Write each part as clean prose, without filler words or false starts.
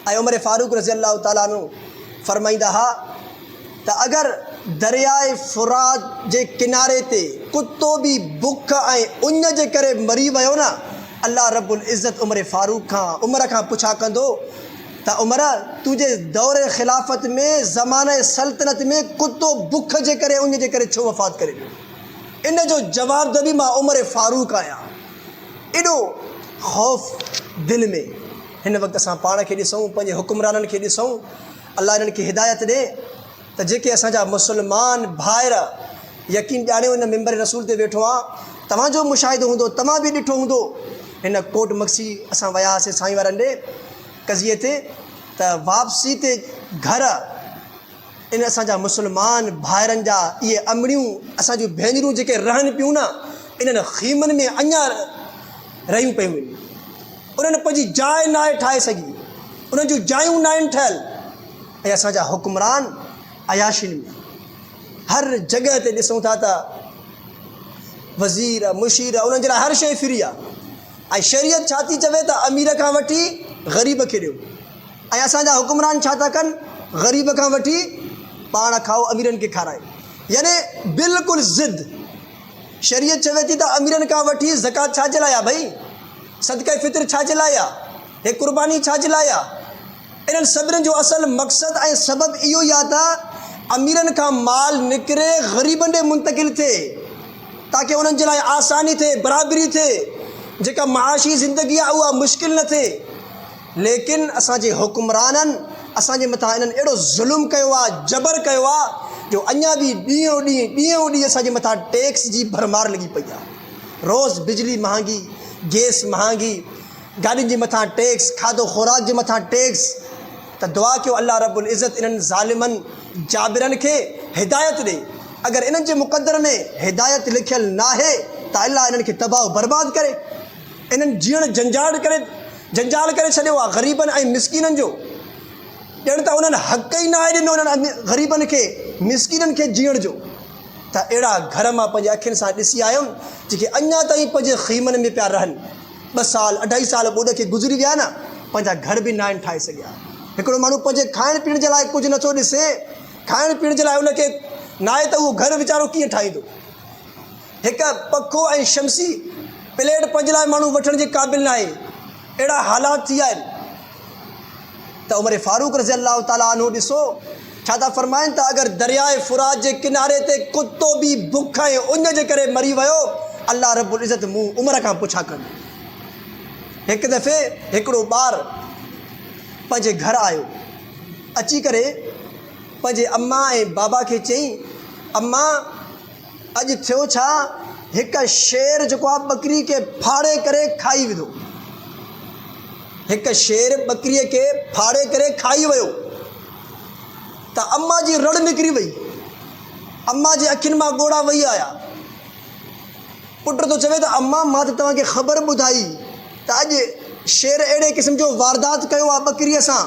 ऐं उमर फारूक रज़ी अल्लाह ताला अन्हु फरमाईंदा हा त अगर दरियाए फुरात जे किनारे ते कुत्तो भी बुख ऐं उञ जे करे मरी वियो न, अल्लाह रब्बुल इज़्ज़त उमर फारूक खां उमर खां पुछा कंदो त उमर तुझे दौरे खिलाफ़त में ज़माने सल्तनत में कुत्तो बुख जे करे उञ जे करे छो वफ़ात करे वियो? इन जो जवाब दबी मां उमर फारूक आहियां। एॾो ख़ौफ़ दिलि में हिन वक़्तु असां पाण खे ॾिसूं, पंहिंजे हुक्मराननि खे ॾिसूं। अल्लाह इन्हनि खे हिदायत ॾे त जेके असांजा मुस्लमान भाइर यकीन ॼाणियो हिन मिंबर रसूल ते वेठो आहे, तव्हांजो मुशाहिदो हूंदो, तव्हां बि ॾिठो हूंदो। हिन कोट मक्सी असां विया हुआसीं साईं वारनि ॾे कज़िए ते, त वापसी ते घर इन असांजा मुस्लमान भाइरनि जा इहे अमड़ियूं असांजूं भेनरूं जेके रहनि पियूं न, इन्हनि ख़ीमनि में अञा रहियूं पियूं आहिनि। उन्हनि पंहिंजी जाइ न आहे ठाहे सघी, उन्हनि जूं जायूं न आहिनि ठहियल। ऐं असांजा हुक्मरान अयाशिन में हर जॻह ते ॾिसूं था त वज़ीर मुशीर उन्हनि जे लाइ हर शइ फ्री आहे। ऐं शरीयत छा थी चवे त अमीर खां वठी ग़रीब खे ॾियो, ऐं असांजा हुक्मरान छा था कनि? ग़रीब खां वठी पाण खाओ, अमीरनि खे खाराए। यानी बिल्कुलु ज़िद। शरीयत चवे थी त अमीरनि खां वठी ज़कात छा जे लाइ आहे भई? सदक़े फ़ितर छा जे लाइ आहे? हे कुर्बानी छा जे लाइ आहे? इन्हनि सभिनीनि जो असल मक़सदु ऐं सबबु इहो ई आहे त अमीरनि खां माल निकिरे ग़रीबनि ॾे मुंतक़िल थिए, ताकी उन्हनि जे लाइ आसानी थिए, बराबरी थिए, जेका माशी ज़िंदगी आहे उहा मुश्किल न थिए। लेकिन असांजे हुक्मराननि असांजे मथां इन्हनि अहिड़ो ज़ुल्म कयो आहे, जबर कयो आहे, जो अञा बि ॾींहों ॾींहुं असांजे मथां टैक्स जी भरमार लॻी पई आहे। रोज़ बिजली महांगी, गैस महांगी, गाॾियुनि जे मथां टैक्स, खाधो खुराक जे मथां टैक्स। त दुआ कयो अल्लाह रब्बुल इज़्ज़त इन्हनि ज़ालिमनि जाबिरनि खे हिदायत ॾे। अगरि इन्हनि जे मुक़दर में हिदायत लिखियलु न आहे त अल्लाह इन्हनि खे तबाह बर्बाद करे। इन्हनि जीअण जंजाल करे छॾियो आहे ग़रीबनि ऐं मिसकीननि जो। ॼण त उन्हनि हक़ ई न आहे ॾिनो उन्हनि ग़रीबनि खे मिसकीननि खे जीअण जो। त अहिड़ा घर मां पंहिंजे अखियुनि सां ॾिसी आयुमि जेके अञा ताईं पंहिंजे ख़ीमनि में पिया रहनि। 2 साल 2.5 साल ॿोॾ खे गुज़री विया न, पंहिंजा घर बि न आहिनि ठाहे सघिया। हिकिड़ो माण्हू पंहिंजे खाइण पीअण जे लाइ कुझु नथो ॾिसे, खाइण पीअण जे लाइ उनखे न आहे त उहो घर वीचारो कीअं ठाहींदो? हिकु पखो ऐं शमसी प्लेट पंहिंजे लाइ माण्हू वठण जे क़ाबिल न आहे। अहिड़ा हालात थी विया आहिनि। त उमर फारूक रज़ी अल्लाह ताला अन्हु ॾिसो छा था फ़रमाइनि त अगरि दरियाए फुरात जे किनारे ते कुत्तो बि बुख ऐं उञ जे करे मरी वियो, अल्लाह रब्बुल इज़्ज़त मूं उमर खां पुछा कनि। हिकु दफ़े हिकिड़ो ॿारु पंहिंजे घर आयो, अची करे पंहिंजे अम्मा ऐं बाबा खे चयईं, अम्मा अॼु थियो छा? हिकु शेर जेको आहे ॿकरी खे फाड़े करे खाई विधो। हिकु शेर ॿकरीअ खे फाड़े करे खाई वियो। त अम्मा जी रड़ निकिरी वई, अम्मा जे अखियुनि मां ॻोढ़ा वही आया। पुट तो चवे त अम्मा मां त तव्हांखे ख़बर ॿुधाई त अॼु शेर अहिड़े क़िस्म जो वारदात कयो आहे ॿकरीअ सां,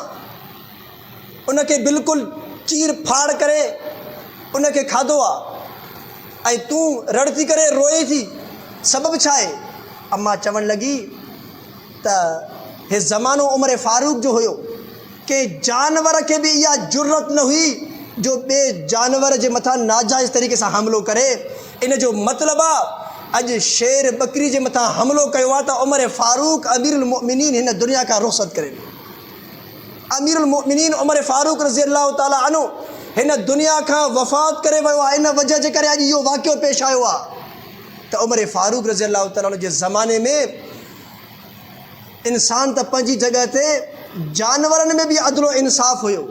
उनखे बिल्कुलु चीर फाड़ करे उनखे खाधो आहे, ऐं तूं रड़ थी करे रोए थी, सबबु छा आहे? अम्मा चवणु लॻी त हे ज़मानो उमर फारूक जो हुयो, के जानवर खे बि इहा जुर्रत न हुई जो ॿिए जानवर जे मथां नाजाइज़ तरीक़े सां हमिलो करे। इन जो मतिलबु आहे अॼु शेर ॿकरी जे मथां हमिलो कयो आहे त उमर फारूक अमीरुल मोमिनीन हिन दुनिया खां रुख़्सत करे। अमीरुल मोमिनीन उमर फारूक रज़ी अल्लाह ताला अन्हु हिन दुनिया खां वफ़ात करे वियो आहे। इन वजह जे करे अॼु इहो वाक़ियो पेश आयो आहे त उमर फारूक रज़ी अल्लाह ताला जे ज़माने में इंसान त पंहिंजी जॻह ते जानवरनि में बि अदलो इंसाफ़ हुयो।